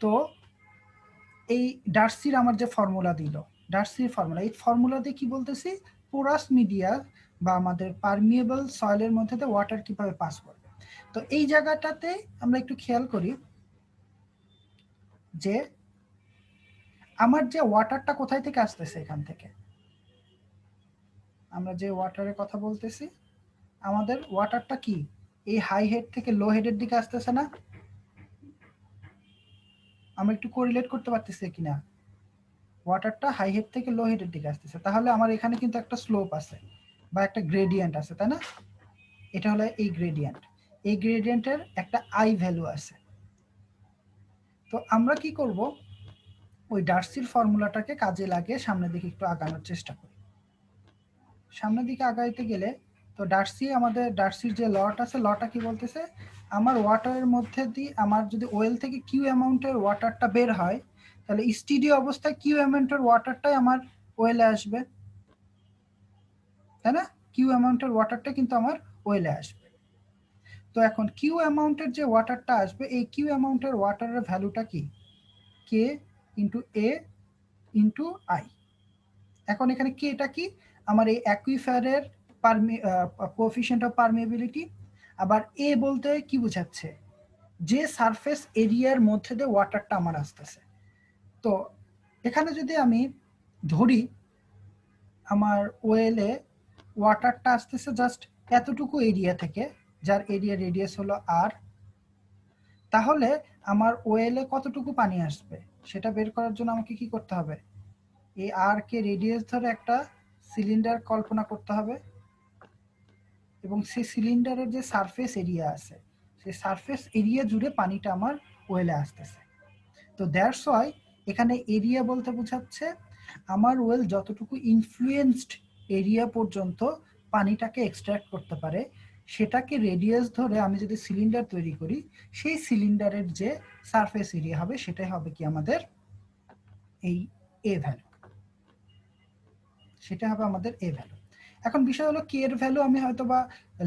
তো এই ডার্সির আমার যে ফর্মুলা দিল, ডার্সির ফর্মুলা, এই ফর্মুলা দিয়ে কি বলতেছি, পোরাস মিডিয়া বা আমাদের পারমিয়েবল সয়েলের মধ্যে দিয়ে ওয়াটার কিভাবে পাস করবে। তো এই জায়গাটাতে আমরা একটু খেয়াল করি যে আমার যে ওয়াটারটা কোথায় থেকে আসতেছে, এখান থেকে আমরা যে ওয়াটারের কথা বলতেছি, আমাদের ওয়াটারটা কি এই হাই হেড থেকে লো হেডের দিকে আসতেছে না? আমরা একটু কোরিলেট করতে পারতেছি কিনা, ওয়াটারটা হাই হেড থেকে লো হেডের দিকে আসতেছে, তাহলে আমার এখানে কিন্তু একটা স্লোপ আছে বা একটা গ্রেডিয়েন্ট আছে, তাই না? এটা হলো এই গ্রেডিয়েন্ট, এই গ্রেডিয়েন্টের একটা আই ভ্যালু আছে। তো আমরা কি করব, ওই ডার্সির ফর্মুলাটাকে কাজে লাগিয়ে সামনের দিকে একটু আগানোর চেষ্টা করি। সামনের দিকে আগাইতে গেলে তো ডার্সির যে লটা আছে, লটা কি বলতেছে, আমার ওয়াটারের মধ্যে দিয়ে আমার যদি ওয়েল থেকে কিউ অ্যামাউন্টের ওয়াটারটা বের হয়, তাহলে স্টিডি অবস্থায় কিউ অ্যামাউন্টের ওয়াটারটাই আমার ওয়েলে আসবে, তাই না? কিউ অ্যামাউন্টের ওয়াটারটা কিন্তু আমার ওয়েলে আসবে। তো এখন কিউ অ্যামাউন্টের যে ওয়াটারটা আসবে, এই কিউ অ্যামাউন্টের ওয়াটারের ভ্যালুটা কি, কে ইন্টু এ ইন্টু আই। এখন এখানে কে এটা কি, আমার এই অ্যাকুইফারের কোএফিশিয়েন্ট অফ পারমিয়েবিলিটি। আবার এ বলতে কি বোঝাচ্ছে, যে সারফেস এরিয়ার মধ্যে দিয়ে ওয়াটারটা আমার আসতেছে। তো এখানে যদি আমি ধরি আমার ওয়েলে ওয়াটারটা আসতেছে জাস্ট এতটুকু এরিয়া থেকে, যার এরিয়া রেডিয়াস হলো আর, তাহলে আমার ওয়েলে কতটুকু পানি আসবে সেটা বের করার জন্য আমাকে কি করতে হবে, এই আর কে রেডিয়াস ধরে একটা সিলিন্ডার কল্পনা করতে হবে, এবং সেই সিলিন্ডারের যে সারফেস এরিয়া আছে, সেই সারফেস এরিয়া জুড়ে পানিটা আমার ওয়েলে আসতেছে। তো দ্যাটস ওয়াই এখানে এরিয়া বলতে বোঝাচ্ছে আমার ওয়েল যতটুকু ইনফ্লুয়েন্সড এরিয়া পর্যন্ত পানিটাকে এক্সট্রাক্ট করতে পারে, সেটাকে রেডিয়াস ধরে আমি যদি সিলিন্ডার তৈরি করি, সেই সিলিন্ডারের যে সারফেস এরিয়া হবে সেটাই হবে কি আমাদের এই এ ভ্যালু, সেটা হবে আমাদের এ ভ্যালু। এখন বিষয় হলো কে এর ভ্যালু আমি হয়তো বা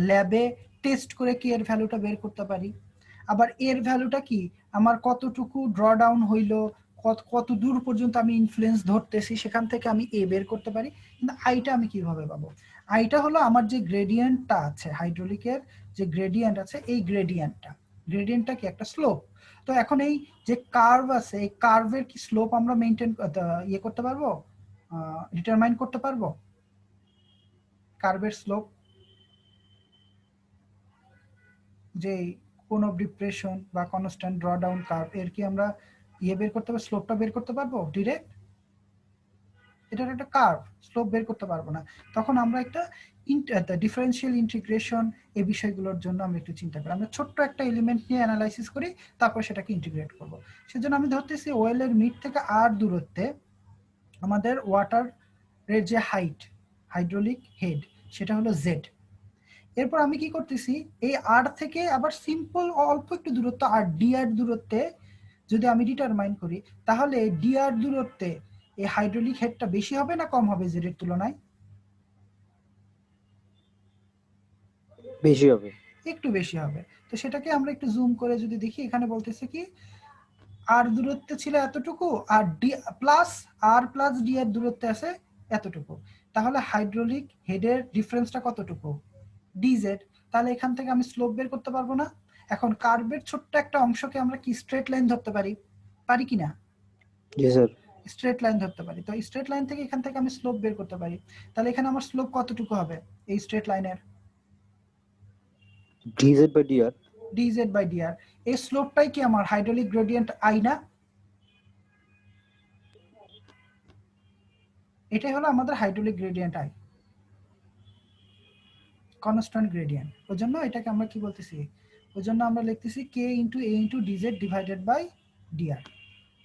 ল্যাবে টেস্ট করে কে এর ভ্যালুটা বের করতে পারি। আবার এর ভ্যালুটা কি, আমার কতটুকু ড্র ডাউন হইলো, কত দূর পর্যন্ত আমি ইনফ্লুয়েন্স ধরতেছি, সেখান থেকে আমি এ বের করতে পারি। কিন্তু আইটা আমি কিভাবে পাবো, আইটা হলো আমার যে গ্রেডিয়েন্টটা আছে, হাইড্রোলিকের যে গ্রেডিয়েন্ট আছে, এই গ্রেডিয়েন্টটা কি একটা স্লোপ। তো এখন এই যে কার্ভ আছে, এই কার্ভের কি স্লোপ আমরা মেইনটেইন করতে পারবো, ডিটারমাইন করতে পারবো, কার্ভের স্লোপ যে কোন অফ ডিপ্রেশন বা কনস্ট্যান্ট ড্র ডাউন কার্ভ এর কি আমরা বের করতে পারবো, স্লোপটা বের করতে পারবো ডিরেক্ট? এটার একটা কার্ভ, স্লোপ বের করতে পারবো না। তখন আমরা একটা ডিফারেন্সিয়াল ইন্টিগ্রেশন এই বিষয়গুলোর জন্য আমরা একটু চিন্তা করি। আমরা ছোট্ট একটা এলিমেন্ট নিয়ে অ্যানালাইসিস করি, তারপর সেটাকে ইন্টিগ্রেট করব। সেজন্য আমি ধরতেছি ওয়েলের মিড থেকে আর দূরত্বে আমাদের ওয়াটারের যে হাইড্রোলিক হেড সেটা হলো জেড। এরপর আমি কি করতেছি, এই আর থেকে আবার সিম্পল অল্প একটু দূরত্ব আর ডি আর দূরত্বে যদি আমি ডিটারমাইন করি, তাহলে ডি আর দূরত্বে এই হাইড্রোলিক হেডটা বেশি হবে না কম হবে জেড এর তুলনায়? বেশি হবে, একটু বেশি হবে। তো সেটাকে আমরা একটু জুম করে যদি দেখি, এখানে বলতেছে কি আর দূরত্বে ছিল এতটুকু আর ডি প্লাস ডি এর দূরত্বে আছে এতটুকু, তাহলে হাইড্রোলিক হেডের ডিফারেন্সটা কতটুকু? ডিজেড। তাহলে এখান থেকে আমি স্লোপ বের করতে পারবো না? এখন কার্ভের ছোট্ট একটা অংশকে আমরা কি স্ট্রেট লাইন ধরতে পারি কি না? জি স্যার। স্ট্রেট লাইন ধরতে পারি। তো স্ট্রেট লাইন থেকে এখান থেকে আমি স্লোপ বের করতে পারি। তাহলে এখানে আমার স্লোপ কতটুকু হবে এই স্ট্রেট লাইনের? dz by dr। dz by dr। এই স্লোপটাই কি আমার হাইড্রোলিক গ্রেডিয়েন্ট আই না? এটাই হলো আমাদের hydraulic gradient I, constant gradient. ওই জন্য এটাকে আমরা কি বলতেছি, ওই জন্য আমরা লিখতেছি k into a into dz divided by dr.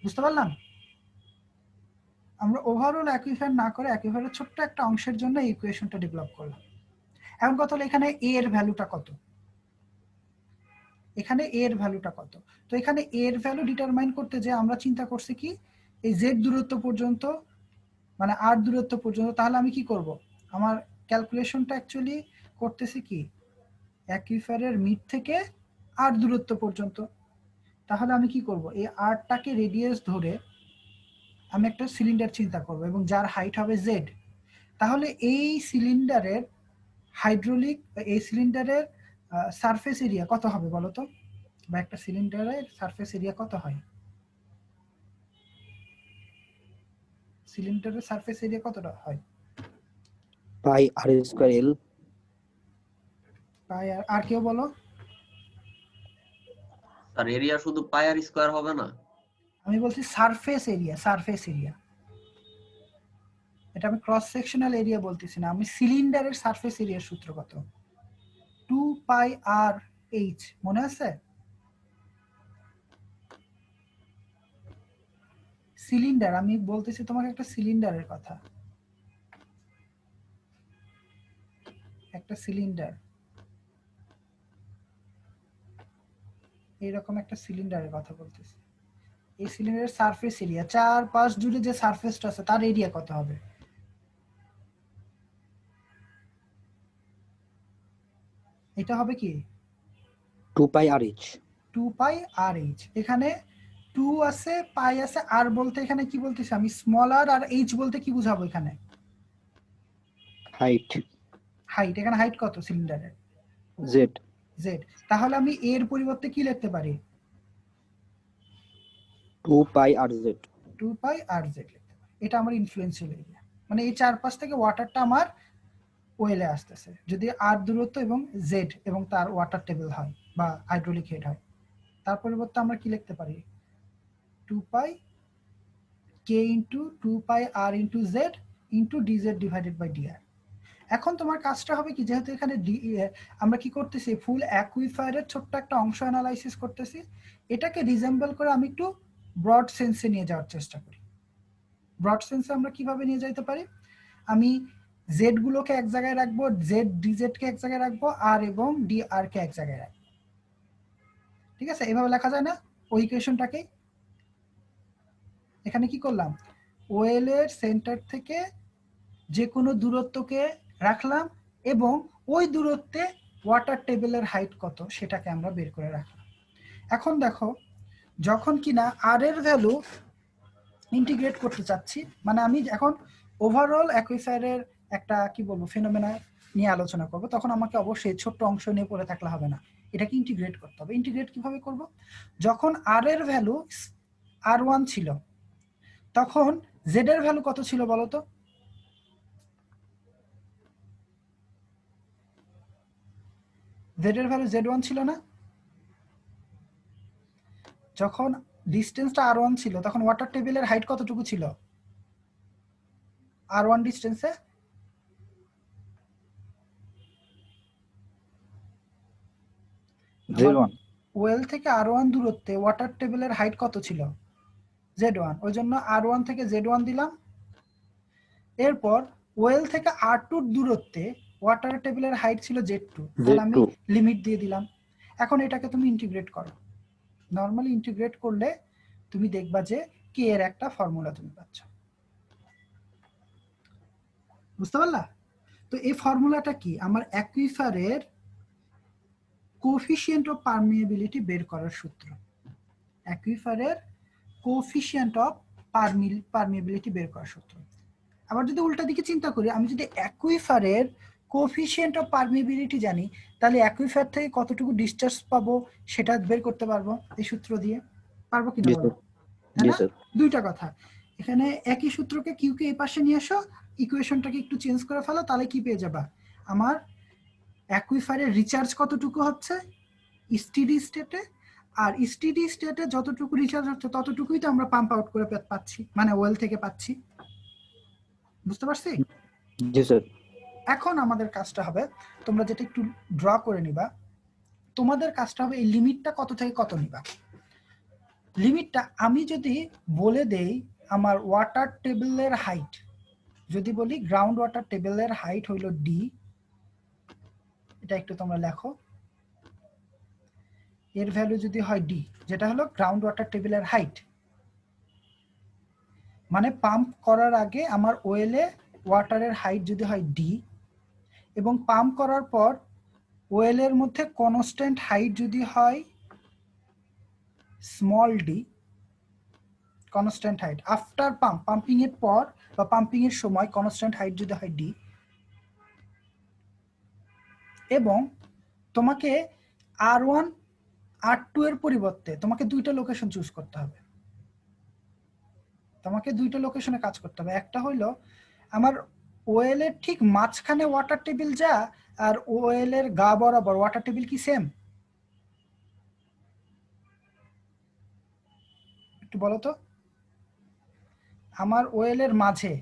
বুঝতে পারলাম? আমরা ওভারঅল অ্যাকুইফায়ার না করে অ্যাকুইফায়ারের ছোট্ট একটা অংশের জন্য এই ইকুয়েশনটা ডেভেলপ করলাম। এখন কথা হলো এখানে এ এর ভ্যালুটা কত, এখানে এ এর ভ্যালুটা কত? তো এখানে এ এর ভ্যালু ডিটারমাইন করতে যে আমরা চিন্তা করছি কি এই জেড দূরত্ব পর্যন্ত, মানে আর দূরত্ব পর্যন্ত। তাহলে আমি কি করব, আমার ক্যালকুলেশনটা অ্যাকচুয়ালি করতেছি কি অ্যাকুইফায়ারের মিড থেকে আর দূরত্ব পর্যন্ত। তাহলে আমি কি করব, এই আরটাকে রেডিয়াস ধরে আমি একটা সিলিন্ডার চিন্তা করব এবং যার হাইট হবে জেড। তাহলে এই সিলিন্ডারের সারফেস এরিয়া কত হবে বলো তো? বা একটা সিলিন্ডারের সারফেস এরিয়া কত হয়? সিলিন্ডারের সারফেস এরিয়া কতটা হয়? পাই আর স্কয়ার এল। পাই আর কেউ বলো? আর এরিয়া শুধু পাই আর স্কয়ার হবে না? আমি বলছি সারফেস এরিয়া। এটা আমি ক্রস সেকশনাল এরিয়া বলতেছি না, আমি সিলিন্ডারের সারফেস এরিয়ার সূত্র কত? 2 পাই আর এইচ, মনে আছে? সিলিন্ডার, আমি বলতেছি তোমাকে একটা সিলিন্ডারের কথা, একটা সিলিন্ডার, এইরকম একটা সিলিন্ডারের কথা বলতেছি। এই সিলিন্ডারের সারফেস এরিয়া, চারপাশ জুড়ে যে সারফেসটা আছে তার এরিয়া কত হবে? এটা হবে কি 2 পাই আর এইচ। 2 পাই আর এইচ। এখানে 2 আছে, পাই আছে, আর বলতে এখানে কি বলতেছি আমি, স্মল আর এইচ বলতে কি বুঝাবো এখানে? হাইট। এখানে হাইট কত সিলিন্ডারের? জেড। জেড। তাহলে আমি এর পরিবর্তে কি লিখতে পারি? 2 পাই আর জেড। 2 পাই আর জেড লিখতে পারি। এটা আমার ইনফ্লুয়েন্সিয়াল এরিয়া, মানে এই চারপাশ থেকে ওয়াটারটা আমার ওয়েলে আসতেছে যদি আর দূরত্ব এবং জেড এবং তার ওয়াটার টেবিল হয় বা হাইড্রোলিক হেড হয়। তার পরিবর্তে আমরা কি লিখতে পারি, 2 pi k into 2 pi r into z into dz divided by dr. এখন তোমার কাজটা হবে কি, যেহেতু এখানে আমরা কি করতেছি ফুল অ্যাকুইফায়ারের ছোট্ট একটা অংশ অ্যানালাইসিস করতেছি, এটাকে রিজেম্বল করে আমি একটু ব্রড সেন্সে নিয়ে যাওয়ার চেষ্টা করি। ব্রড সেন্সে আমরা কিভাবে নিয়ে যাইতে পারি, আমি জেড গুলোকে এক জায়গায় রাখবো, জেড ডিজেড কে এক জায়গায় রাখবো, আর এবং ডি আর কে এক জায়গায় রাখবো। ঠিক আছে, এভাবে লেখা যায় না ওই ইকুয়েশনটাকে? এখানে কি করলাম, ওয়েল এর সেন্টার থেকে যে কোনো দূরত্বকে রাখলাম এবং ওই দূরত্বে ওয়াটার টেবিলের হাইট কত সেটাকে আমরা বের করে রাখলাম। এখন দেখো, যখন কিনা আর এর ভ্যালু ইন্টিগ্রেট করতে চাচ্ছি, মানে আমি এখন ওভারঅল অ্যাকুইফায়ারের একটা কি বলবো ফেনোমেনা নিয়ে আলোচনা করব, তখন আমাকে অবশ্যই ছোট্ট অংশ নিয়ে পড়ে থাকলে হবে না, এটাকে ইন্টিগ্রেট করতে হবে। ইন্টিগ্রেট কিভাবে করব, যখন আর এর ভ্যালু R1 ছিল তখন জেড এর ভ্যালু কত ছিল বলো তো? জেড এর ভ্যালু Z1 ছিল না? যখন ডিস্টেন্সটা r1 ছিল তখন ওয়াটার টেবিলের হাইট কতটুকু ছিল r1 ডিস্টেন্সে? Z1 ওয়েল থেকে r1 দূরত্বে ওয়াটার টেবিলের হাইট কত ছিল? z1। ওই জন্য r1 থেকে z1 দিলাম। এরপর ওয়েল থেকে r2 দূরত্বে ওয়াটার টেবিলের হাইট ছিল z2, তাহলে আমি লিমিট দিয়ে দিলাম। এখন এটাকে তুমি ইন্টিগ্রেট করো। নরমালি ইন্টিগ্রেট করলে তুমি দেখবা যে k এর একটা ফর্মুলা তুমি পাচ্ছ। বুঝতে পারলা? তো এই ফর্মুলাটা কি? আমার অ্যাকুইফারের কোএফিসিয়েন্ট অফ পারমিয়েবিলিটি বের করার সূত্র। অ্যাকুইফারের কোএফিসিয়েন্ট অফ পারমিয়েবিলিটি বের করার সূত্র। আবার যদি উল্টা দিকে চিন্তা করি, আমি যদি অ্যাকুইফারের কোএফিসিয়েন্ট অফ পারমিয়েবিলিটি জানি, তাহলে অ্যাকুইফার থেকে কতটুকু ডিসচার্জ পাবো সেটা বের করতে পারবো এই সূত্র দিয়ে। পারবো কিনা বলো? তাই না? দুইটা কথা। এখানে একই সূত্রকে কিউ কে এই পাশে নিয়ে আসো, ইকুয়েশনটাকে একটু চেঞ্জ করে ফেলো, তাহলে কি পেয়ে যাবা? আমার অ্যাকুইফারের রিচার্জ কতটুকু হচ্ছে স্টেডি স্টেটে, আর স্টেডি স্টেটে যতটুকু রিচার্জ হচ্ছে ততটুকুই তো আমরা পাম্প আউট করে পাচ্ছি, মানে ওয়েল থেকে পাচ্ছি। বুঝতে পারছি? জি স্যার। এখন আমাদের কাজটা হবে, তোমরা যেটা একটু ড্র করে নিবা, তোমাদের কাজটা হবে এই লিমিটটা কত থেকে কত নিবা। লিমিটটা আমি যদি বলে দেই আমার ওয়াটার টেবিলের হাইট, যদি বলি গ্রাউন্ড ওয়াটার টেবিলের হাইট হইল ডি, এটা একটু তোমরা লেখো, এর ভ্যালু যদি হয় ডি, যেটা হলো গ্রাউন্ড ওয়াটার টেবিলের হাইট, মানে পাম্প করার আগে আমার ওয়েলে ওয়াটারের হাইট যদি হয় ডি, এবং পাম্প করার পর ওয়েলের মধ্যে কনস্ট্যান্ট হাইট যদি হয় small D, constant height after pumping এর পর বা পাম্পিং এর সময় কনস্ট্যান্ট হাইট যদি হয় ডি, এবং তোমাকে r1 r2 এর পরিবর্তে তোমাকে দুইটা লোকেশন চুজ করতে হবে। তোমাকে দুইটা লোকেশনে কাজ করতে হবে। একটা হইলো আমার ওয়েলের ঠিক মাঝখানে ওয়াটার টেবিল যা, আর ওয়েলের গা বরাবর ওয়াটার টেবিল কি সেম? একটু বলো তো। আমার ওয়েলের মাঝে,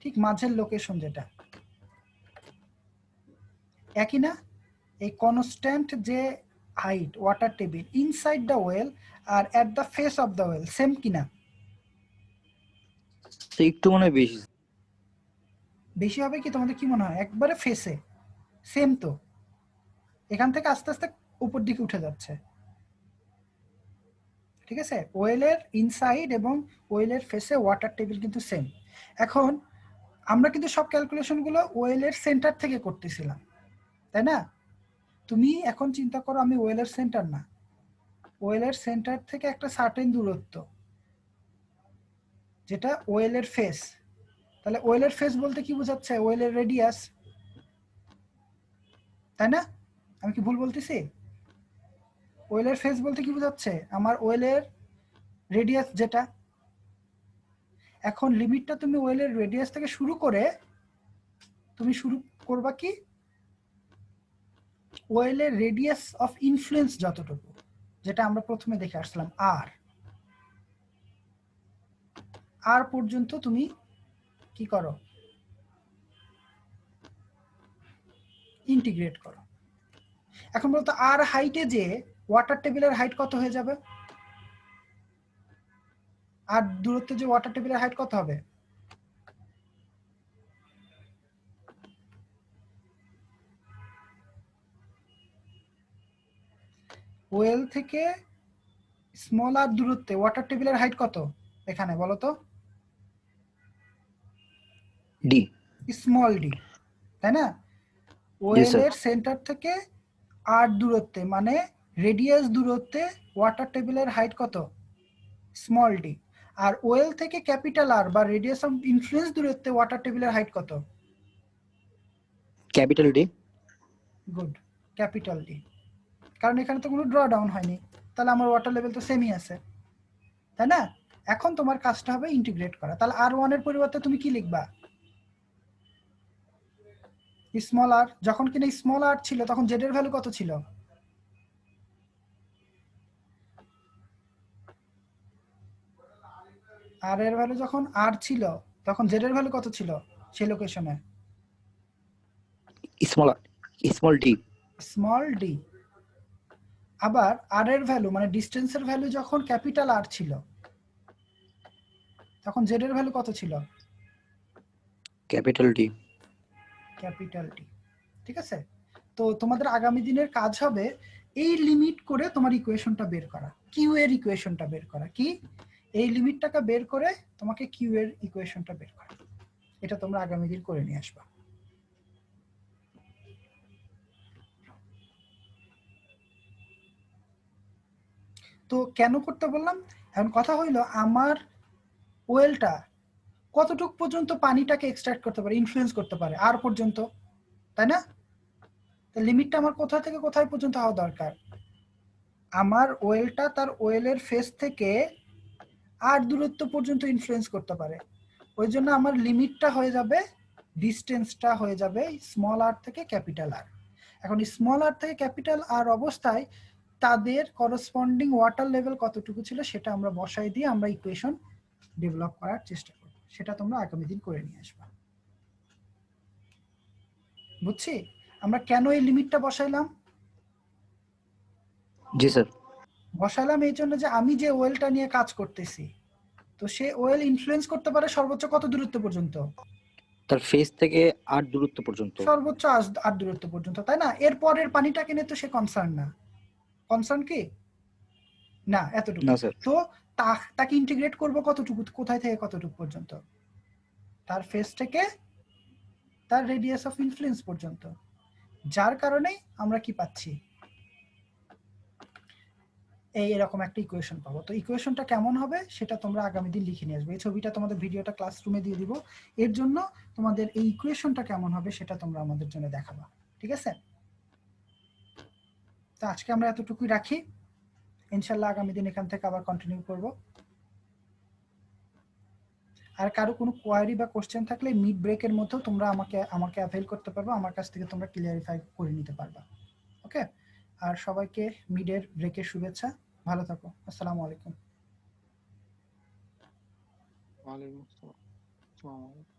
ঠিক মাঝের লোকেশন যেটা, একই না? এই কনস্ট্যান্ট যে height water table inside the well আর at the face of the well same কিনা? একটু মনে হয় বেশি। বেশি হবে কি তোমাদের কি মনে হয়? একবারে ফেসে সেম তো, এখান থেকে আস্তে আস্তে উপর দিকে উঠে যাচ্ছে। ঠিক আছে, ওয়েলের ইনসাইড এবং ওয়েলের ফেসে ওয়াটার টেবিল কিন্তু সেম। এখন আমরা কিন্তু সব ক্যালকুলেশনগুলো ওয়েলের সেন্টার থেকে করতেছিলাম, তাই না? তুমি এখন চিন্তা করো আমি ওয়েলের সেন্টার না, ওয়েলের সেন্টার থেকে একটা সার্টেন দূরত্ব যেটা ওয়েলের ফেস। তাহলে ওয়েলের ফেস বলতে কি বোঝাচ্ছে? ওয়েলের রেডিয়াস, তাই না? আমি কি ভুল বলতেছি? ওয়েলের ফেস বলতে কি বোঝাচ্ছে? আমার ওয়েলের রেডিয়াস যেটা। এখন লিমিটটা তুমি ওয়েলের রেডিয়াস থেকে শুরু করে তুমি শুরু করবা কি ওয়েলের রেডিয়াস অফ ইনফ্লুয়েন্স যতটুকু, যেটা আমরা প্রথমে দেখে আসলাম আর পর্যন্ত তুমি কি করো? ইন্টিগ্রেট করো। এখন বলতো আর হাইটে যে ওয়াটার টেবিলের হাইট কত হয়ে যাবে? আর দূরত্বে যে ওয়াটার টেবিলের হাইট কত হবে? ওয়েল থেকে স্মল আর দূরত্বে ওয়াটার টেবিলের হাইট কত এখানে বলো তো? ডি, স্মল ডি, তাই না? ওয়েলের সেন্টার থেকে আর দূরত্বে মানে রেডিয়াস দূরত্বে ওয়াটার টেবিলের হাইট কত? Small d. আর ওয়েল থেকে ক্যাপিটাল আর বা রেডিয়াস অফ ইনফ্লুয়েন্স দূরত্বে ওয়াটার টেবিলের হাইট কত? Capital D. Good, capital D. কারণ এখানে তো কোনো ড্র ডাউন হয়নি, তাহলে আমার ওয়াটার লেভেল তো সেমই আছে, তাই না? এখন তোমার কাজটা হবে ইন্টিগ্রেট করা। তাহলে r1 এর পরিবর্তে তুমি কি লিখবা? স্মল আর। যখন কিনা স্মল আর ছিল তখন জেড এর ভ্যালু কত ছিল? আর এর ভ্যালু যখন আর ছিল তখন জেড এর ভ্যালু কত ছিল সেই লোকেশনে? Small D. Small D. আবার আর এর ভ্যালু মানে ডিসটেন্সের ভ্যালু যখন ক্যাপিটাল আর ছিল তখন জেড এর ভ্যালু কত ছিল? Capital D. Capital D. ঠিক আছে, তো তোমাদের আগামী দিনের কাজ হবে এই লিমিট করে তোমার ইকুয়েশনটা বের করা, কিউ এর ইকুয়েশনটা বের করা। কি এই লিমিটটাকে বের করে তোমাকে কিউ এর ইকুয়েশনটা বের করা, এটা তোমরা আগামী দিন করে নিয়ে আসবা। তো কেন করতে বললাম, এখন কথা হইলো আমার ওয়েলটা কতটুক পর্যন্ত পানিটাকে এক্সট্রাক্ট করতে পারে, ইনফ্লুয়েন্স করতে পারে আর পর্যন্ত, তাই না? তো লিমিটটা আমার কোথা থেকে কোথায় পর্যন্ত হওয়া দরকার? আমার ওয়েলটা তার ওয়েলের ফেস থেকে আর দূরত্ব পর্যন্ত ইনফ্লুয়েন্স করতে পারে, ওই জন্য আমার লিমিটটা হয়ে যাবে, ডিস্টেন্সটা হয়ে যাবে স্মল আর থেকে ক্যাপিটাল আর। এখন স্মল আর থেকে ক্যাপিটাল আর অবস্থায় তাদের করসপন্ডিং ওয়াটার লেভেল কতটুকু ছিল সেটা আমরা বসাই দিয়ে আমরা ইকুয়েশন ডেভেলপ করার চেষ্টা করব, সেটা তোমরা আগামী দিন করে নিয়ে আসবা। বুঝছি আমরা কেন এই লিমিটটা বসাইলাম? জি স্যার। বসাইলাম এই জন্য যে আমি যে ওয়েলটা নিয়ে কাজ করতেছি তো সে ওয়েল ইনফ্লুয়েন্স করতে পারে সর্বোচ্চ কত দূরত্ব পর্যন্ত? তার ফেস থেকে আর দূরত্ব পর্যন্ত। সর্বোচ্চ আর দূরত্ব পর্যন্ত, তাই না? এরপরের পানিটাকে নিয়ে তো সে কনসার্ন না, কনসার্ন কি না এতটুকু। না স্যার। তো তাকে ইন্টিগ্রেট করব কতটুকু, কোথায় থেকে কতটুকু পর্যন্ত? তার ফেস থেকে তার রেডিয়াস অফ ইনফ্লুয়েন্স পর্যন্ত, যার কারণে আমরা কি পাচ্ছি এরকম একটা ইকুয়েশন পাবো। তো ইকুয়েশনটা কেমন হবে সেটা তোমরা আগামী দিন লিখে নিয়ে আসবে, এই ছবিটা তোমাদের ভিডিওটা ক্লাসরুমে দিয়ে দিব, এর জন্য তোমাদের এই ইকুয়েশনটা কেমন হবে সেটা তোমরা আমাদের জন্য দেখাবা, ঠিক আছে? তো আজকে আমরা এতটুকুই রাখি, ইনশাল্লাহ আগামী দিন এখান থেকে আবার কন্টিনিউ করব। আর কারো কোনো কোয়ারি বা কোশ্চেন থাকলে মিড ব্রেকের মধ্যেও তোমরা আমাকে অ্যাভেল করতে পারবে, আমার কাছ থেকে তোমরা ক্লিয়ারিফাই করে নিতে পারবা। ওকে, আর সবাইকে মিডের ব্রেকের শুভেচ্ছা, ভালো থাকো, আসসালামু আলাইকুম। ওয়ালাইকুম আসসালাম।